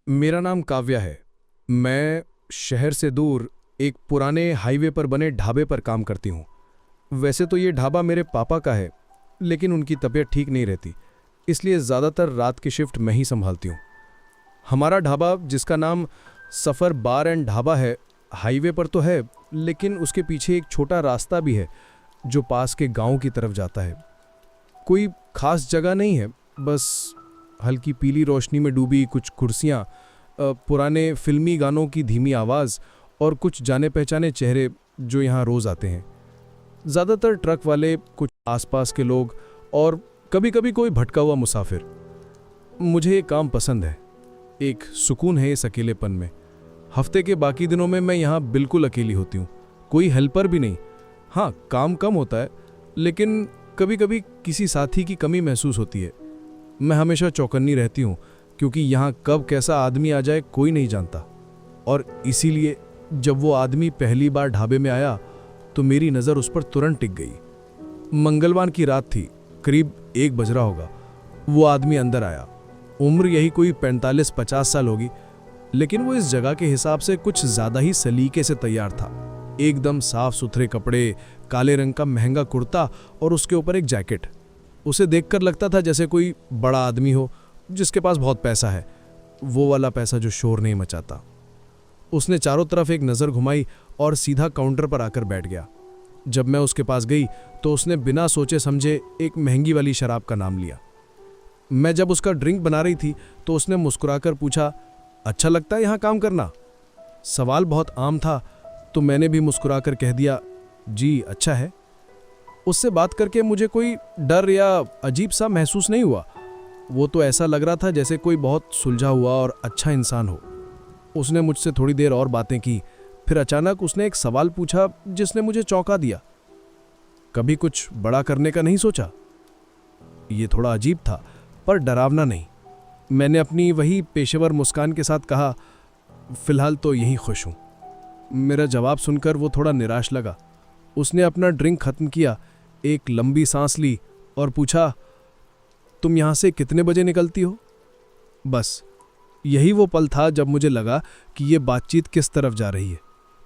मेरा नाम काव्या है। मैं शहर से दूर एक पुराने हाईवे पर बने ढाबे पर काम करती हूँ। वैसे तो ये ढाबा मेरे पापा का है, लेकिन उनकी तबीयत ठीक नहीं रहती, इसलिए ज़्यादातर रात की शिफ्ट मैं ही संभालती हूँ। हमारा ढाबा, जिसका नाम सफ़र बार एंड ढाबा है, हाईवे पर तो है, लेकिन उसके पीछे एक छोटा रास्ता भी है जो पास के गांव की तरफ जाता है। कोई खास जगह नहीं है, बस हल्की पीली रोशनी में डूबी कुछ कुर्सियाँ, पुराने फिल्मी गानों की धीमी आवाज़ और कुछ जाने पहचाने चेहरे जो यहाँ रोज़ आते हैं। ज़्यादातर ट्रक वाले, कुछ आसपास के लोग और कभी कभी कोई भटका हुआ मुसाफिर। मुझे ये काम पसंद है, एक सुकून है इस अकेलेपन में। हफ्ते के बाकी दिनों में मैं यहाँ बिल्कुल अकेली होती हूँ, कोई हेल्पर भी नहीं। हाँ, काम कम होता है, लेकिन कभी कभी किसी साथी की कमी महसूस होती है। मैं हमेशा चौकन्नी रहती हूँ, क्योंकि यहाँ कब कैसा आदमी आ जाए कोई नहीं जानता। और इसीलिए जब वो आदमी पहली बार ढाबे में आया तो मेरी नज़र उस पर तुरंत टिक गई। मंगलवार की रात थी, करीब 1 बज रहा होगा। वो आदमी अंदर आया। उम्र यही कोई 45-50 साल होगी, लेकिन वो इस जगह के हिसाब से कुछ ज़्यादा ही सलीके से तैयार था। एकदम साफ सुथरे कपड़े, काले रंग का महंगा कुर्ता और उसके ऊपर एक जैकेट। उसे देखकर लगता था जैसे कोई बड़ा आदमी हो जिसके पास बहुत पैसा है, वो वाला पैसा जो शोर नहीं मचाता। उसने चारों तरफ एक नज़र घुमाई और सीधा काउंटर पर आकर बैठ गया। जब मैं उसके पास गई तो उसने बिना सोचे समझे एक महंगी वाली शराब का नाम लिया। मैं जब उसका ड्रिंक बना रही थी तो उसने मुस्कुराकर पूछा, अच्छा लगता है यहाँ काम करना? सवाल बहुत आम था, तो मैंने भी मुस्कुराकर कह दिया, जी अच्छा है। उससे बात करके मुझे कोई डर या अजीब सा महसूस नहीं हुआ। वो तो ऐसा लग रहा था जैसे कोई बहुत सुलझा हुआ और अच्छा इंसान हो। उसने मुझसे थोड़ी देर और बातें की, फिर अचानक उसने एक सवाल पूछा जिसने मुझे चौंका दिया। कभी कुछ बड़ा करने का नहीं सोचा? ये थोड़ा अजीब था, पर डरावना नहीं। मैंने अपनी वही पेशेवर मुस्कान के साथ कहा, फिलहाल तो यहीं खुश हूँ। मेरा जवाब सुनकर वो थोड़ा निराश लगा। उसने अपना ड्रिंक खत्म किया, एक लंबी सांस ली और पूछा, तुम यहाँ से कितने बजे निकलती हो? बस यही वो पल था जब मुझे लगा कि ये बातचीत किस तरफ जा रही है।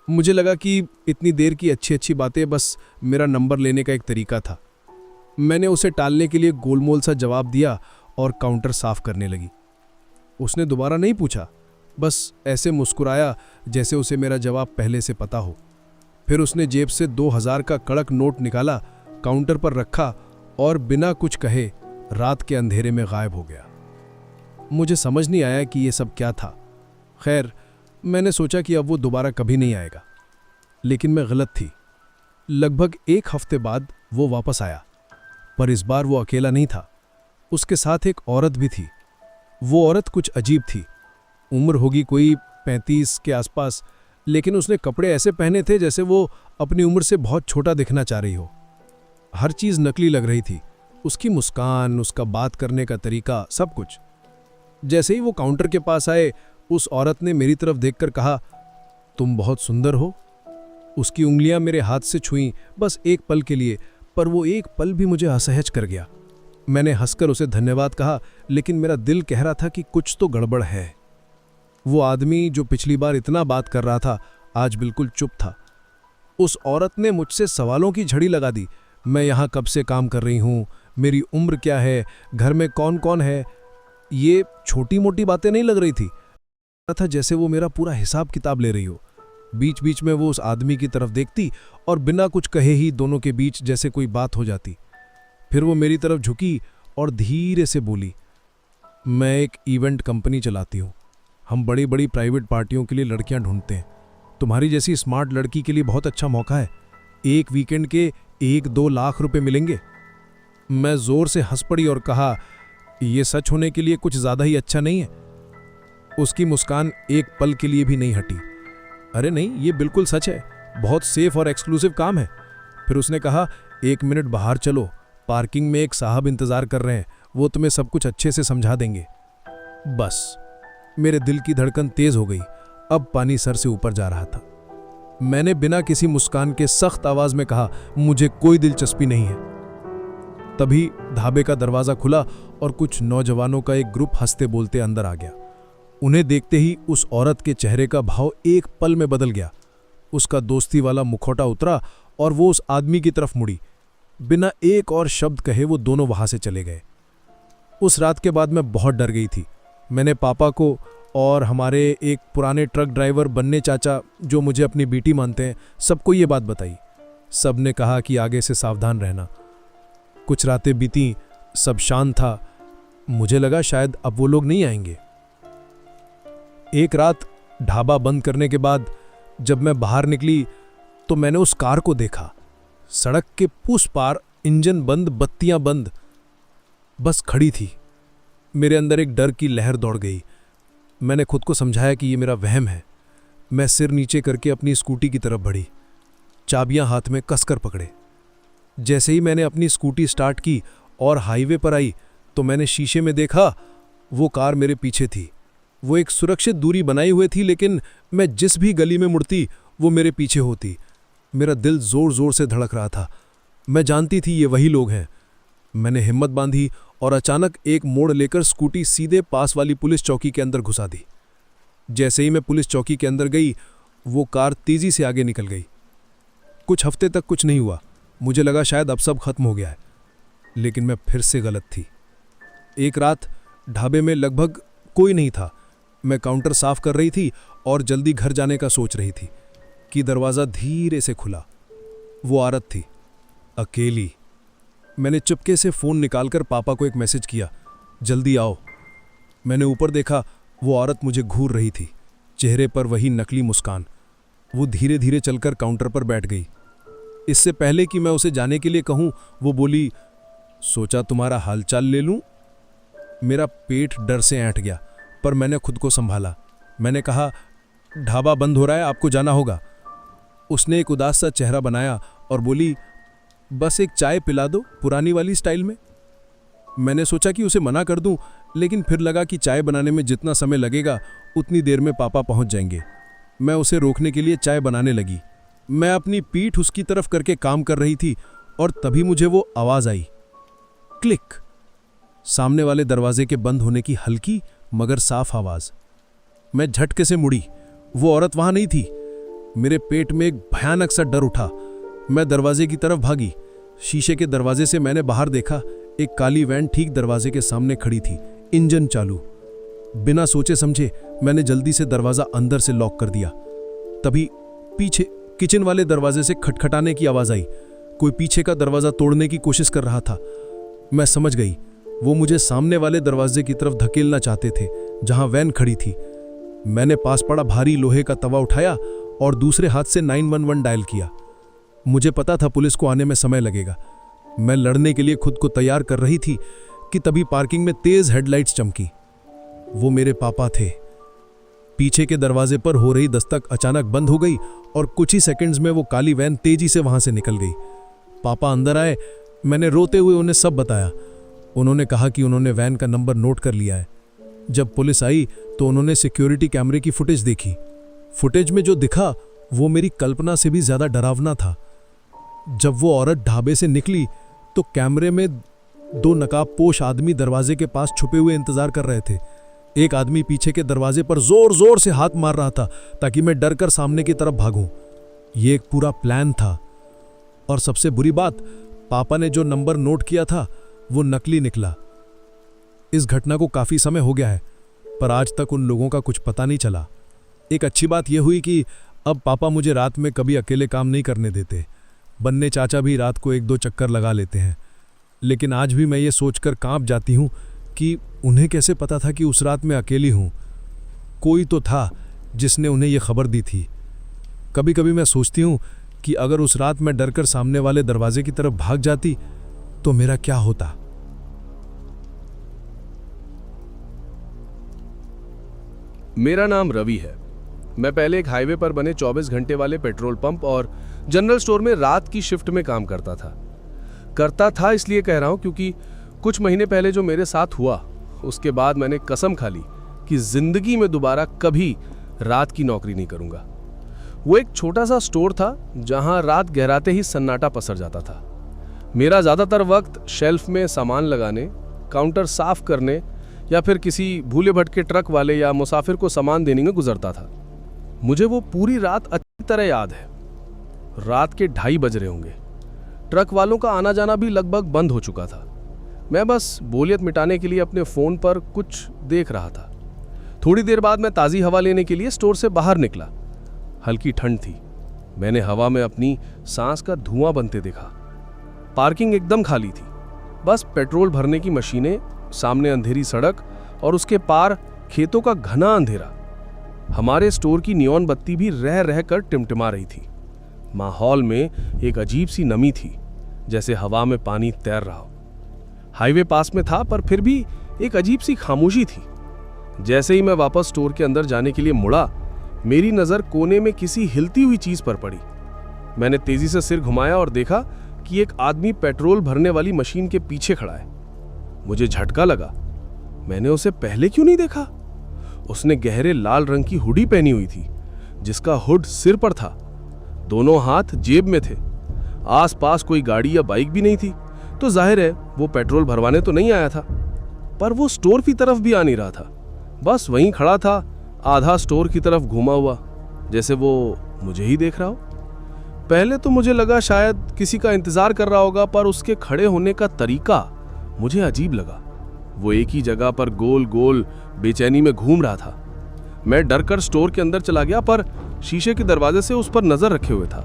मुझे लगा कि इतनी देर की अच्छी अच्छी बातें बस मेरा नंबर लेने का एक तरीका था। मैंने उसे टालने के लिए गोलमोल सा जवाब दिया और काउंटर साफ करने लगी। उसने दोबारा नहीं पूछा, बस ऐसे मुस्कुराया जैसे उसे मेरा जवाब पहले से पता हो। फिर उसने जेब से 2000 का कड़क नोट निकाला, काउंटर पर रखा और बिना कुछ कहे रात के अंधेरे में गायब हो गया। मुझे समझ नहीं आया कि ये सब क्या था। खैर, मैंने सोचा कि अब वो दोबारा कभी नहीं आएगा, लेकिन मैं गलत थी। लगभग 1 हफ्ते बाद वो वापस आया, पर इस बार वो अकेला नहीं था। उसके साथ एक औरत भी थी। वो औरत कुछ अजीब थी। उम्र होगी कोई 35 के आसपास, लेकिन उसने कपड़े ऐसे पहने थे जैसे वो अपनी उम्र से बहुत छोटा दिखना चाह रही हो। हर चीज़ नकली लग रही थी, उसकी मुस्कान, उसका बात करने का तरीका, सब कुछ। जैसे ही वो काउंटर के पास आए, उस औरत ने मेरी तरफ देखकर कहा, तुम बहुत सुंदर हो। उसकी उंगलियां मेरे हाथ से छुईं, बस एक पल के लिए, पर वो एक पल भी मुझे असहज कर गया। मैंने हंसकर उसे धन्यवाद कहा, लेकिन मेरा दिल कह रहा था कि कुछ तो गड़बड़ है। वो आदमी जो पिछली बार इतना बात कर रहा था, आज बिल्कुल चुप था। उस औरत ने मुझसे सवालों की झड़ी लगा दी। मैं यहाँ कब से काम कर रही हूँ, मेरी उम्र क्या है, घर में कौन कौन है। ये छोटी मोटी बातें नहीं लग रही थी। था जैसे वो मेरा पूरा हिसाब किताब ले रही हो। बीच बीच में वो उस आदमी की तरफ देखती और बिना कुछ कहे ही दोनों के बीच जैसे कोई बात हो जाती। फिर वो मेरी तरफ झुकी और धीरे से बोली, मैं एक इवेंट कंपनी चलाती हूँ। हम बड़ी बड़ी प्राइवेट पार्टियों के लिए लड़कियां ढूंढते हैं। तुम्हारी जैसी स्मार्ट लड़की के लिए बहुत अच्छा मौका है। एक वीकेंड के 1-2 लाख रुपए मिलेंगे। मैं जोर से हंस पड़ी और कहा, यह सच होने के लिए कुछ ज्यादा ही अच्छा नहीं है? उसकी मुस्कान एक पल के लिए भी नहीं हटी। अरे नहीं, ये बिल्कुल सच है, बहुत सेफ और एक्सक्लूसिव काम है। फिर उसने कहा, 1 मिनट बाहर चलो, पार्किंग में एक साहब इंतजार कर रहे हैं, वो तुम्हें सब कुछ अच्छे से समझा देंगे। बस मेरे दिल की धड़कन तेज हो गई। अब पानी सर से ऊपर जा रहा था। मैंने बिना किसी मुस्कान के सख्त आवाज में कहा, मुझे कोई दिलचस्पी नहीं है। तभी ढाबे का दरवाजा खुला और कुछ नौजवानों का एक ग्रुप हंसते बोलते अंदर आ गया। उन्हें देखते ही उस औरत के चेहरे का भाव एक पल में बदल गया। उसका दोस्ती वाला मुखौटा उतरा और वो उस आदमी की तरफ मुड़ी। बिना एक और शब्द कहे वो दोनों वहां से चले गए। उस रात के बाद मैं बहुत डर गई थी। मैंने पापा को और हमारे एक पुराने ट्रक ड्राइवर बन्ने चाचा, जो मुझे अपनी बेटी मानते हैं, सबको ये बात बताई। सब ने कहा कि आगे से सावधान रहना। कुछ रातें बीती, सब शांत था। मुझे लगा शायद अब वो लोग नहीं आएंगे। एक रात ढाबा बंद करने के बाद जब मैं बाहर निकली तो मैंने उस कार को देखा। सड़क के उस पार, इंजन बंद, बत्तियां बंद, बस खड़ी थी। मेरे अंदर एक डर की लहर दौड़ गई। मैंने खुद को समझाया कि ये मेरा वहम है। मैं सिर नीचे करके अपनी स्कूटी की तरफ बढ़ी, चाबियां हाथ में कसकर पकड़े। जैसे ही मैंने अपनी स्कूटी स्टार्ट की और हाईवे पर आई तो मैंने शीशे में देखा वो कार मेरे पीछे थी। वो एक सुरक्षित दूरी बनाई हुई थी, लेकिन मैं जिस भी गली में मुड़ती वो मेरे पीछे होती। मेरा दिल जोर जोर से धड़क रहा था। मैं जानती थी ये वही लोग हैं। मैंने हिम्मत बांधी और अचानक एक मोड़ लेकर स्कूटी सीधे पास वाली पुलिस चौकी के अंदर घुसा दी। जैसे ही मैं पुलिस चौकी के अंदर गई वो कार तेजी से आगे निकल गई। कुछ हफ्ते तक कुछ नहीं हुआ। मुझे लगा शायद अब सब खत्म हो गया है, लेकिन मैं फिर से गलत थी। एक रात ढाबे में लगभग कोई नहीं था। मैं काउंटर साफ कर रही थी और जल्दी घर जाने का सोच रही थी कि दरवाज़ा धीरे से खुला। वो औरत थी, अकेली। मैंने चुपके से फ़ोन निकालकर पापा को एक मैसेज किया, जल्दी आओ। मैंने ऊपर देखा, वो औरत मुझे घूर रही थी, चेहरे पर वही नकली मुस्कान। वो धीरे धीरे चलकर काउंटर पर बैठ गई। इससे पहले कि मैं उसे जाने के लिए कहूँ, वो बोली, सोचा तुम्हारा हालचाल ले लूँ। मेरा पेट डर से ऐंठ गया, पर मैंने खुद को संभाला। मैंने कहा, ढाबा बंद हो रहा है, आपको जाना होगा। उसने एक उदास सा चेहरा बनाया और बोली, बस एक चाय पिला दो, पुरानी वाली स्टाइल में। मैंने सोचा कि उसे मना कर दूं, लेकिन फिर लगा कि चाय बनाने में जितना समय लगेगा उतनी देर में पापा पहुंच जाएंगे। मैं उसे रोकने के लिए चाय बनाने लगी। मैं अपनी पीठ उसकी तरफ करके काम कर रही थी और तभी मुझे वो आवाज़ आई, क्लिक। सामने वाले दरवाजे के बंद होने की हल्की मगर साफ आवाज़। मैं झटके से मुड़ी। वो औरत वहां नहीं थी। मेरे पेट में एक भयानक सा डर उठा। मैं दरवाजे की तरफ भागी। शीशे के दरवाजे से मैंने बाहर देखा। एक काली वैन ठीक दरवाजे के सामने खड़ी थी, इंजन चालू। बिना सोचे समझे मैंने जल्दी से दरवाजा अंदर से लॉक कर दिया। तभी पीछे किचन वाले दरवाजे से खटखटाने की आवाज आई। कोई पीछे का दरवाजा तोड़ने की कोशिश कर रहा था। मैं समझ गई, वो मुझे सामने वाले दरवाजे की तरफ धकेलना चाहते थे जहां वैन खड़ी थी। मैंने पास पड़ा भारी लोहे का तवा उठाया और दूसरे हाथ से 911 डायल किया। मुझे पता था पुलिस को आने में समय लगेगा। मैं लड़ने के लिए खुद को तैयार कर रही थी कि तभी पार्किंग में तेज हेडलाइट्स चमकी। वो मेरे पापा थे। पीछे के दरवाजे पर हो रही दस्तक अचानक बंद हो गई और कुछ ही सेकंड्स में वो काली वैन तेजी से वहां से निकल गई। पापा अंदर आए। मैंने रोते हुए उन्हें सब बताया। उन्होंने कहा कि उन्होंने वैन का नंबर नोट कर लिया है। जब पुलिस आई तो उन्होंने सिक्योरिटी कैमरे की फुटेज देखी। फुटेज में जो दिखा वो मेरी कल्पना से भी ज्यादा डरावना था। जब वो औरत ढाबे से निकली तो कैमरे में 2 नकाबपोश आदमी दरवाजे के पास छुपे हुए इंतजार कर रहे थे। एक आदमी पीछे के दरवाजे पर जोर जोर से हाथ मार रहा था ताकि मैं डरकर सामने की तरफ भागूं। ये एक पूरा प्लान था। और सबसे बुरी बात, पापा ने जो नंबर नोट किया था वो नकली निकला। इस घटना को काफी समय हो गया है, पर आज तक उन लोगों का कुछ पता नहीं चला। एक अच्छी बात यह हुई कि अब पापा मुझे रात में कभी अकेले काम नहीं करने देते। बन्ने चाचा भी रात को 1-2 चक्कर लगा लेते हैं। लेकिन आज भी मैं ये सोचकर कांप जाती हूँ कि उन्हें कैसे पता था कि उस रात मैं अकेली हूँ। कोई तो था जिसने उन्हें यह खबर दी थी। कभी कभी मैं सोचती हूँ कि अगर उस रात मैं डरकर सामने वाले दरवाजे की तरफ भाग जाती तो मेरा क्या होता। मेरा नाम रवि है। मैं पहले एक हाईवे पर बने 24 घंटे वाले पेट्रोल पंप और जनरल स्टोर में रात की शिफ्ट में काम करता था इसलिए कह रहा हूं क्योंकि कुछ महीने पहले जो मेरे साथ हुआ उसके बाद मैंने कसम खा ली कि जिंदगी में दोबारा कभी रात की नौकरी नहीं करूंगा। वो एक छोटा सा स्टोर था जहां रात गहराते ही सन्नाटा पसर जाता था। मेरा ज्यादातर वक्त शेल्फ में सामान लगाने, काउंटर साफ करने या फिर किसी भूले भटके ट्रक वाले या मुसाफिर को सामान देने में गुजरता था। मुझे वो पूरी रात अच्छी तरह याद है। रात के 2:30 बज रहे होंगे। ट्रक वालों का आना जाना भी लगभग बंद हो चुका था। मैं बस बोरियत मिटाने के लिए अपने फ़ोन पर कुछ देख रहा था। थोड़ी देर बाद मैं ताज़ी हवा लेने के लिए स्टोर से बाहर निकला। हल्की ठंड थी। मैंने हवा में अपनी सांस का धुआं बनते देखा। पार्किंग एकदम खाली थी। बस पेट्रोल भरने की मशीनें, सामने अंधेरी सड़क और उसके पार खेतों का घना अंधेरा। हमारे स्टोर की नियॉन बत्ती भी रह रह कर टिमटिमा रही थी। माहौल में एक अजीब सी नमी थी, जैसे हवा में पानी तैर रहा हो। हाईवे पास में था, पर फिर भी एक अजीब सी खामोशी थी। जैसे ही मैं वापस स्टोर के अंदर जाने के लिए मुड़ा, मेरी नज़र कोने में किसी हिलती हुई चीज पर पड़ी। मैंने तेजी से सिर घुमाया और देखा कि एक आदमी पेट्रोल भरने वाली मशीन के पीछे खड़ा है। मुझे झटका लगा। मैंने उसे पहले क्यों नहीं देखा? उसने गहरे लाल रंग की हुडी पहनी हुई थी, जिसका हुड सिर पर था। दोनों हाथ जेब में थे। आसपास कोई गाड़ी या बाइक भी नहीं थी, तो जाहिर है वो पेट्रोल भरवाने तो नहीं आया था। पर वो स्टोर की तरफ भी आ नहीं रहा था, बस वहीं खड़ा था, आधा स्टोर की तरफ घूमा हुआ, जैसे वो मुझे ही देख रहा हो। पहले तो मुझे लगा शायद किसी का इंतजार कर रहा होगा, पर उसके खड़े होने का तरीका मुझे अजीब लगा। वो एक ही जगह पर गोल गोल बेचैनी में घूम रहा था। मैं डरकर स्टोर के अंदर चला गया, पर शीशे के दरवाजे से उस पर नजर रखे हुए था।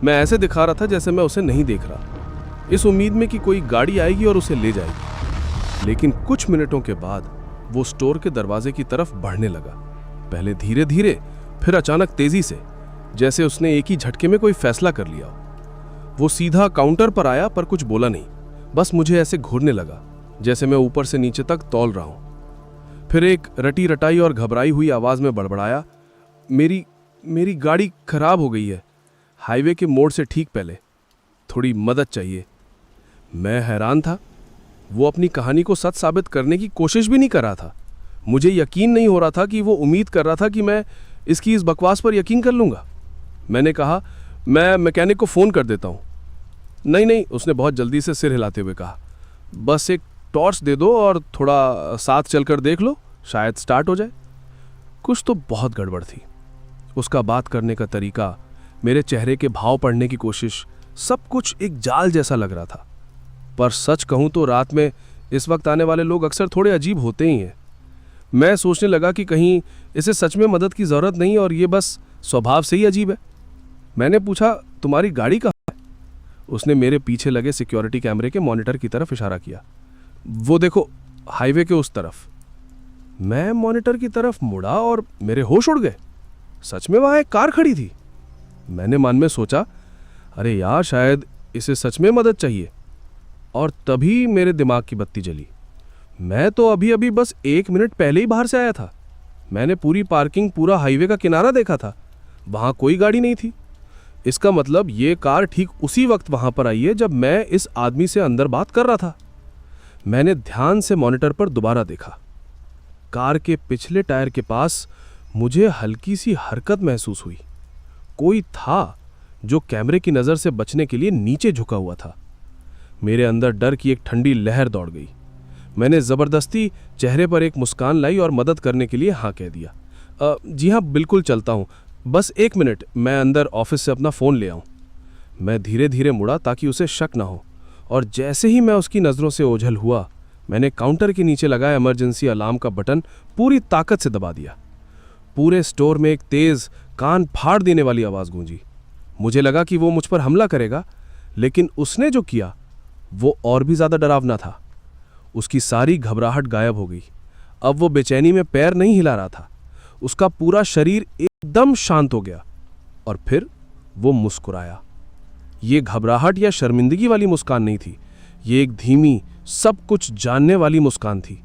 मैं ऐसे दिखा रहा था जैसे मैं उसे नहीं देख रहा, इस उम्मीद में कि कोई गाड़ी आएगी और उसे ले जाएगी। लेकिन कुछ मिनटों के बाद वो स्टोर के दरवाजे की तरफ बढ़ने लगा। पहले धीरे धीरे, फिर अचानक तेजी से, जैसे उसने एक ही झटके में कोई फैसला कर लिया हो। वो सीधा काउंटर पर आया, पर कुछ बोला नहीं, बस मुझे ऐसे घूरने लगा जैसे मैं ऊपर से नीचे तक तौल रहा हूं। फिर एक रटी रटाई और घबराई हुई आवाज में बड़बड़ाया, मेरी गाड़ी खराब हो गई है, हाईवे के मोड़ से ठीक पहले, थोड़ी मदद चाहिए। मैं हैरान था। वो अपनी कहानी को सच साबित करने की कोशिश भी नहीं कर रहा था। मुझे यकीन नहीं हो रहा था कि वो उम्मीद कर रहा था कि मैं इसकी इस बकवास पर यकीन कर लूंगा। मैंने कहा, मैं मैकेनिक को फ़ोन कर देता हूँ। नहीं, उसने बहुत जल्दी से सिर हिलाते हुए कहा, बस एक टॉर्च दे दो और थोड़ा साथ चलकर देख लो, शायद स्टार्ट हो जाए। कुछ तो बहुत गड़बड़ थी। उसका बात करने का तरीका, मेरे चेहरे के भाव पढ़ने की कोशिश, सब कुछ एक जाल जैसा लग रहा था। पर सच कहूं तो रात में इस वक्त आने वाले लोग अक्सर थोड़े अजीब होते ही हैं। मैं सोचने लगा कि कहीं इसे सच में मदद की ज़रूरत नहीं और ये बस स्वभाव से ही अजीब है। मैंने पूछा, तुम्हारी गाड़ी कहाँ है? उसने मेरे पीछे लगे सिक्योरिटी कैमरे के मॉनिटर की तरफ इशारा किया। वो देखो, हाईवे के उस तरफ। मैं मॉनिटर की तरफ मुड़ा और मेरे होश उड़ गए। सच में वहाँ एक कार खड़ी थी। मैंने मन में सोचा, अरे यार, शायद इसे सच में मदद चाहिए। और तभी मेरे दिमाग की बत्ती जली। मैं तो अभी अभी बस 1 मिनट पहले ही बाहर से आया था। मैंने पूरी पार्किंग, पूरा हाईवे का किनारा देखा था, वहां कोई गाड़ी नहीं थी। इसका मतलब ये कार ठीक उसी वक्त वहां पर आई है जब मैं इस आदमी से अंदर बात कर रहा था। मैंने ध्यान से मॉनिटर पर दोबारा देखा। कार के पिछले टायर के पास मुझे हल्की सी हरकत महसूस हुई। कोई था जो कैमरे की नज़र से बचने के लिए नीचे झुका हुआ था। मेरे अंदर डर की एक ठंडी लहर दौड़ गई। मैंने ज़बरदस्ती चेहरे पर एक मुस्कान लाई और मदद करने के लिए हाँ कह दिया। जी हाँ, बिल्कुल चलता हूँ, बस 1 मिनट, मैं अंदर ऑफिस से अपना फ़ोन ले आऊँ। मैं धीरे धीरे मुड़ा ताकि उसे शक ना हो, और जैसे ही मैं उसकी नज़रों से ओझल हुआ, मैंने काउंटर के नीचे लगाया इमरजेंसी अलार्म का बटन पूरी ताकत से दबा दिया। पूरे स्टोर में एक तेज़, कान फाड़ देने वाली आवाज़ गूंजी। मुझे लगा कि वो मुझ पर हमला करेगा, लेकिन उसने जो किया वो और भी ज़्यादा डरावना था। उसकी सारी घबराहट गायब हो गई। अब वो बेचैनी में पैर नहीं हिला रहा था। उसका पूरा शरीर एकदम शांत हो गया और फिर वो मुस्कुराया। ये घबराहट या शर्मिंदगी वाली मुस्कान नहीं थी, ये एक धीमी, सब कुछ जानने वाली मुस्कान थी,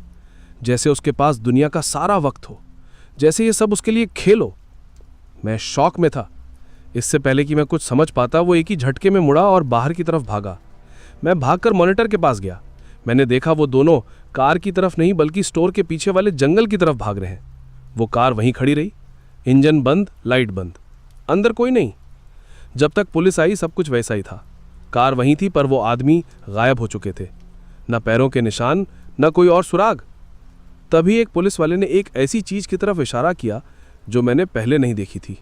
जैसे उसके पास दुनिया का सारा वक्त हो, जैसे ये सब उसके लिए खेल हो। मैं शॉक में था। इससे पहले कि मैं कुछ समझ पाता, वो एक ही झटके में मुड़ा और बाहर की तरफ भागा। मैं भागकर मॉनिटर के पास गया। मैंने देखा वो दोनों कार की तरफ नहीं बल्कि स्टोर के पीछे वाले जंगल की तरफ भाग रहे हैं। वो कार वहीं खड़ी रही, इंजन बंद, लाइट बंद, अंदर कोई नहीं। जब तक पुलिस आई सब कुछ वैसा ही था। कार वहीं थी, पर वो आदमी गायब हो चुके थे। न पैरों के निशान, न कोई और सुराग। तभी एक पुलिस वाले ने एक ऐसी चीज की तरफ इशारा किया जो मैंने पहले नहीं देखी थी।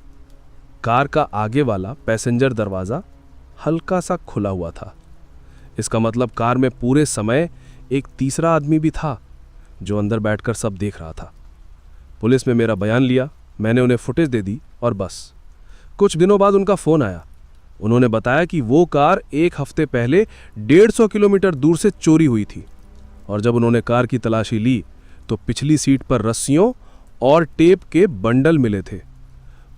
कार का आगे वाला पैसेंजर दरवाजा हल्का सा खुला हुआ था। इसका मतलब कार में पूरे समय एक तीसरा आदमी भी था जो अंदर बैठकर सब देख रहा था। पुलिस में मेरा बयान लिया, मैंने उन्हें फुटेज दे दी और बस। कुछ दिनों बाद उनका फोन आया। उन्होंने बताया कि वो कार 1 हफ्ते पहले 150 किलोमीटर दूर से चोरी हुई थी और जब उन्होंने कार की तलाशी ली तो पिछली सीट पर रस्सियों और टेप के बंडल मिले थे।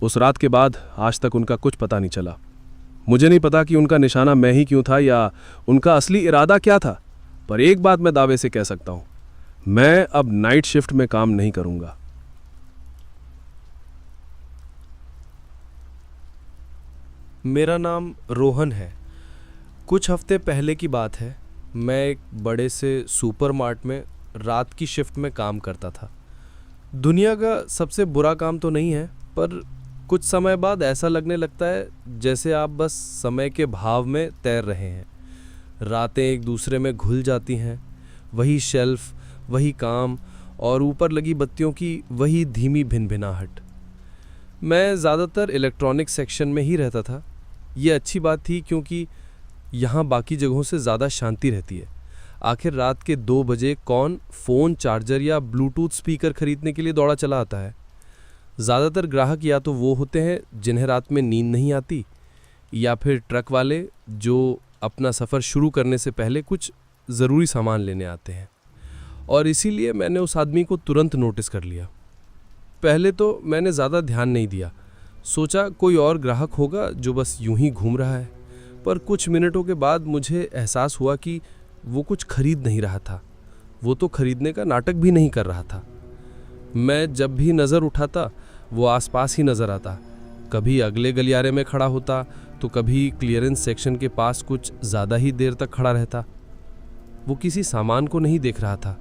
उस रात के बाद आज तक उनका कुछ पता नहीं चला। मुझे नहीं पता कि उनका निशाना मैं ही क्यों था या उनका असली इरादा क्या था, पर एक बात मैं दावे से कह सकता हूं, मैं अब नाइट शिफ्ट में काम नहीं करूंगा। मेरा नाम रोहन है। कुछ हफ्ते पहले की बात है। मैं एक बड़े से सुपरमार्ट में रात की शिफ्ट में काम करता था। दुनिया का सबसे बुरा काम तो नहीं है, पर कुछ समय बाद ऐसा लगने लगता है जैसे आप बस समय के भाव में तैर रहे हैं। रातें एक दूसरे में घुल जाती हैं। वही शेल्फ, वही काम और ऊपर लगी बत्तियों की वही धीमी भिनभिनाहट। मैं ज़्यादातर इलेक्ट्रॉनिक सेक्शन में ही रहता था। ये अच्छी बात थी क्योंकि यहाँ बाकी जगहों से ज़्यादा शांति रहती है। आखिर रात के 2 बजे कौन फ़ोन, चार्जर या ब्लूटूथ स्पीकर खरीदने के लिए दौड़ा चला आता है। ज़्यादातर ग्राहक या तो वो होते हैं जिन्हें रात में नींद नहीं आती, या फिर ट्रक वाले जो अपना सफ़र शुरू करने से पहले कुछ ज़रूरी सामान लेने आते हैं। और इसीलिए मैंने उस आदमी को तुरंत नोटिस कर लिया। पहले तो मैंने ज़्यादा ध्यान नहीं दिया, सोचा कोई और ग्राहक होगा जो बस यूं ही घूम रहा है। पर कुछ मिनटों के बाद मुझे एहसास हुआ कि वो कुछ खरीद नहीं रहा था। वो तो खरीदने का नाटक भी नहीं कर रहा था। मैं जब भी नज़र उठाता वो आसपास ही नज़र आता। कभी अगले गलियारे में खड़ा होता तो कभी क्लियरेंस सेक्शन के पास कुछ ज़्यादा ही देर तक खड़ा रहता। वो किसी सामान को नहीं देख रहा था,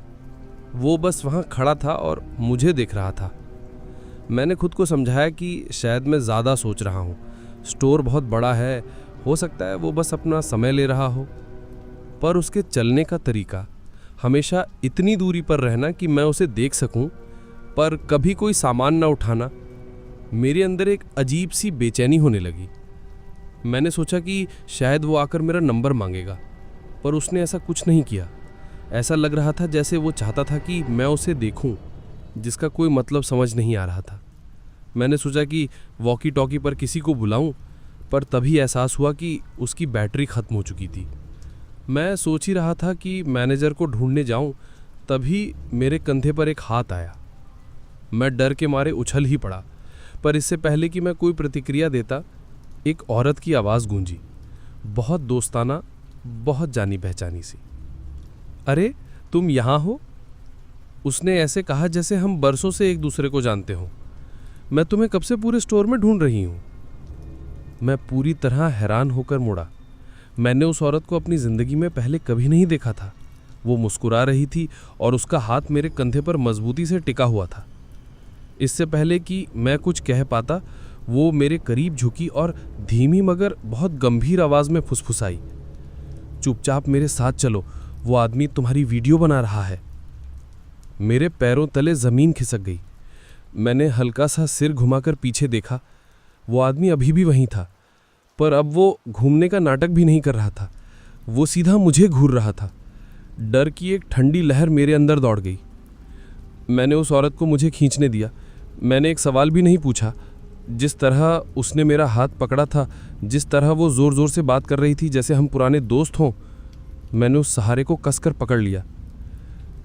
वो बस वहाँ खड़ा था और मुझे देख रहा था। मैंने खुद को समझाया कि शायद मैं ज़्यादा सोच रहा हूँ। स्टोर बहुत बड़ा है, हो सकता है वो बस अपना समय ले रहा हो। पर उसके चलने का तरीका, हमेशा इतनी दूरी पर रहना कि मैं उसे देख सकूं, पर कभी कोई सामान ना उठाना, मेरे अंदर एक अजीब सी बेचैनी होने लगी। मैंने सोचा कि शायद वो आकर मेरा नंबर मांगेगा, पर उसने ऐसा कुछ नहीं किया। ऐसा लग रहा था जैसे वो चाहता था कि मैं उसे देखूं, जिसका कोई मतलब समझ नहीं आ रहा था। मैंने सोचा कि वॉकी टॉकी पर किसी को बुलाऊं, पर तभी एहसास हुआ कि उसकी बैटरी ख़त्म हो चुकी थी। मैं सोच ही रहा था कि मैनेजर को ढूंढने जाऊं, तभी मेरे कंधे पर एक हाथ आया। मैं डर के मारे उछल ही पड़ा, पर इससे पहले कि मैं कोई प्रतिक्रिया देता, एक औरत की आवाज़ गूंजी, बहुत दोस्ताना, बहुत जानी पहचानी सी। अरे तुम यहाँ हो? उसने ऐसे कहा जैसे हम बरसों से एक दूसरे को जानते हों। मैं तुम्हें कब से पूरे स्टोर में ढूंढ रही हूँ। मैं पूरी तरह हैरान होकर मुड़ा। मैंने उस औरत को अपनी ज़िंदगी में पहले कभी नहीं देखा था। वो मुस्कुरा रही थी और उसका हाथ मेरे कंधे पर मजबूती से टिका हुआ था। इससे पहले कि मैं कुछ कह पाता, वो मेरे करीब झुकी और धीमी मगर बहुत गंभीर आवाज़ में फुसफुसाई, चुपचाप मेरे साथ चलो, वो आदमी तुम्हारी वीडियो बना रहा है। मेरे पैरों तले ज़मीन खिसक गई। मैंने हल्का सा सिर घुमाकर पीछे देखा। वो आदमी अभी भी वहीं था, पर अब वो घूमने का नाटक भी नहीं कर रहा था। वो सीधा मुझे घूर रहा था। डर की एक ठंडी लहर मेरे अंदर दौड़ गई। मैंने उस औरत को मुझे खींचने दिया। मैंने एक सवाल भी नहीं पूछा। जिस तरह उसने मेरा हाथ पकड़ा था, जिस तरह वो ज़ोर ज़ोर से बात कर रही थी जैसे हम पुराने दोस्त हों, मैंने उस सहारे को कसकर पकड़ लिया।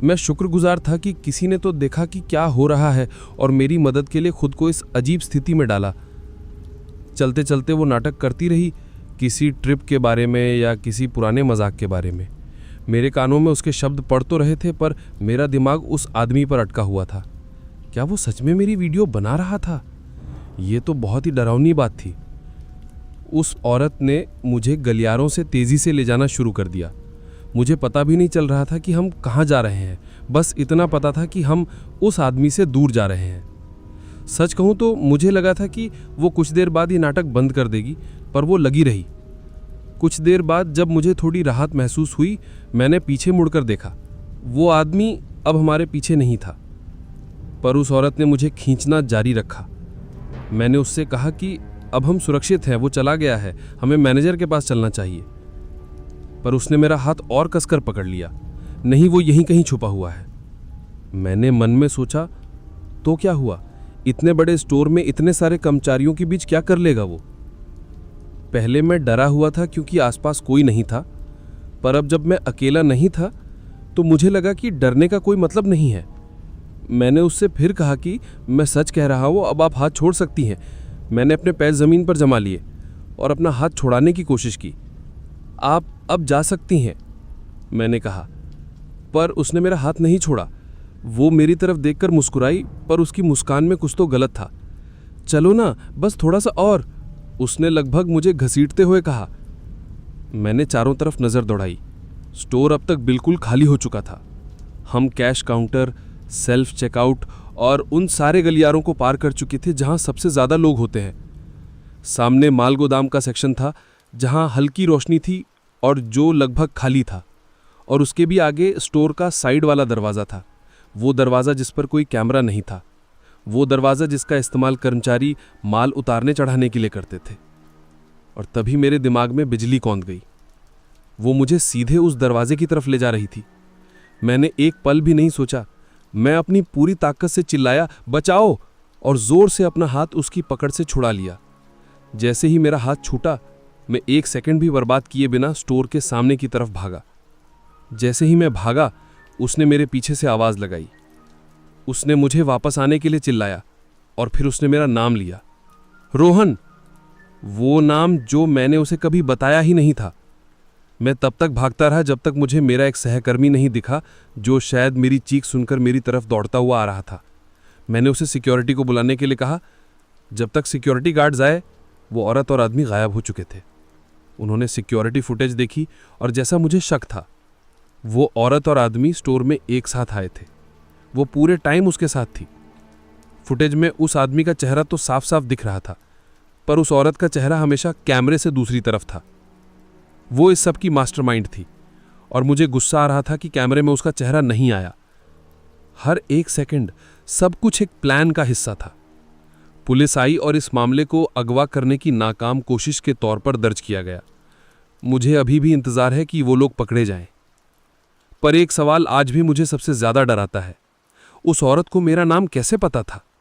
मैं शुक्रगुजार था कि किसी ने तो देखा कि क्या हो रहा है और मेरी मदद के लिए खुद को इस अजीब स्थिति में डाला। चलते चलते वो नाटक करती रही, किसी ट्रिप के बारे में या किसी पुराने मजाक के बारे में। मेरे कानों में उसके शब्द पड़ तो रहे थे, पर मेरा दिमाग उस आदमी पर अटका हुआ था। क्या वो सच में मेरी वीडियो बना रहा था? ये तो बहुत ही डरावनी बात थी। उस औरत ने मुझे गलियारों से तेज़ी से ले जाना शुरू कर दिया। मुझे पता भी नहीं चल रहा था कि हम कहाँ जा रहे हैं, बस इतना पता था कि हम उस आदमी से दूर जा रहे हैं। सच कहूँ तो मुझे लगा था कि वो कुछ देर बाद ये नाटक बंद कर देगी, पर वो लगी रही। कुछ देर बाद जब मुझे थोड़ी राहत महसूस हुई, मैंने पीछे मुड़कर देखा। वो आदमी अब हमारे पीछे नहीं था। पर उस औरत ने मुझे खींचना जारी रखा। मैंने उससे कहा कि अब हम सुरक्षित हैं, वो चला गया है, हमें मैनेजर के पास चलना चाहिए। पर उसने मेरा हाथ और कसकर पकड़ लिया। नहीं, वो यहीं कहीं छुपा हुआ है। मैंने मन में सोचा, तो क्या हुआ, इतने बड़े स्टोर में इतने सारे कर्मचारियों के बीच क्या कर लेगा वो। पहले मैं डरा हुआ था क्योंकि आसपास कोई नहीं था, पर अब जब मैं अकेला नहीं था तो मुझे लगा कि डरने का कोई मतलब नहीं है। मैंने उससे फिर कहा कि मैं सच कह रहा हूँ, अब आप हाथ छोड़ सकती हैं। मैंने अपने पैर ज़मीन पर जमा लिए और अपना हाथ छुड़ाने की कोशिश की। आप अब जा सकती हैं, मैंने कहा, पर उसने मेरा हाथ नहीं छोड़ा। वो मेरी तरफ देखकर मुस्कुराई, पर उसकी मुस्कान में कुछ तो गलत था। चलो ना, बस थोड़ा सा और, उसने लगभग मुझे घसीटते हुए कहा। मैंने चारों तरफ नज़र दौड़ाई। स्टोर अब तक बिल्कुल खाली हो चुका था। हम कैश काउंटर, सेल्फ चेकआउट और उन सारे गलियारों को पार कर चुके थे जहां सबसे ज़्यादा लोग होते हैं। सामने माल गोदाम का सेक्शन था जहां हल्की रोशनी थी और जो लगभग खाली था, और उसके भी आगे स्टोर का साइड वाला दरवाज़ा था। वो दरवाज़ा जिस पर कोई कैमरा नहीं था, वो दरवाज़ा जिसका इस्तेमाल कर्मचारी माल उतारने चढ़ाने के लिए करते थे। और तभी मेरे दिमाग में बिजली कौंध गई। वो मुझे सीधे उस दरवाजे की तरफ ले जा रही थी। मैंने एक पल भी नहीं सोचा। मैं अपनी पूरी ताकत से चिल्लाया, बचाओ, और जोर से अपना हाथ उसकी पकड़ से छुड़ा लिया। जैसे ही मेरा हाथ छूटा, मैं एक सेकंड भी बर्बाद किए बिना स्टोर के सामने की तरफ भागा। जैसे ही मैं भागा, उसने मेरे पीछे से आवाज़ लगाई। उसने मुझे वापस आने के लिए चिल्लाया और फिर उसने मेरा नाम लिया, रोहन। वो नाम जो मैंने उसे कभी बताया ही नहीं था। मैं तब तक भागता रहा जब तक मुझे मेरा एक सहकर्मी नहीं दिखा, जो शायद मेरी चीख सुनकर मेरी तरफ दौड़ता हुआ आ रहा था। मैंने उसे सिक्योरिटी को बुलाने के लिए कहा। जब तक सिक्योरिटी गार्ड्स आए, वो औरत और आदमी गायब हो चुके थे। उन्होंने सिक्योरिटी फुटेज देखी और जैसा मुझे शक था, वो औरत और आदमी स्टोर में एक साथ आए थे। वो पूरे टाइम उसके साथ थी। फुटेज में उस आदमी का चेहरा तो साफ साफ दिख रहा था, पर उस औरत का चेहरा हमेशा कैमरे से दूसरी तरफ था। वो इस सब की मास्टरमाइंड थी और मुझे गुस्सा आ रहा था कि कैमरे में उसका चेहरा नहीं आया। हर एक सेकंड सब कुछ एक प्लान का हिस्सा था। पुलिस आई और इस मामले को अगवा करने की नाकाम कोशिश के तौर पर दर्ज किया गया। मुझे अभी भी इंतजार है कि वो लोग पकड़े जाएं। पर एक सवाल आज भी मुझे सबसे ज्यादा डराता है, उस औरत को मेरा नाम कैसे पता था?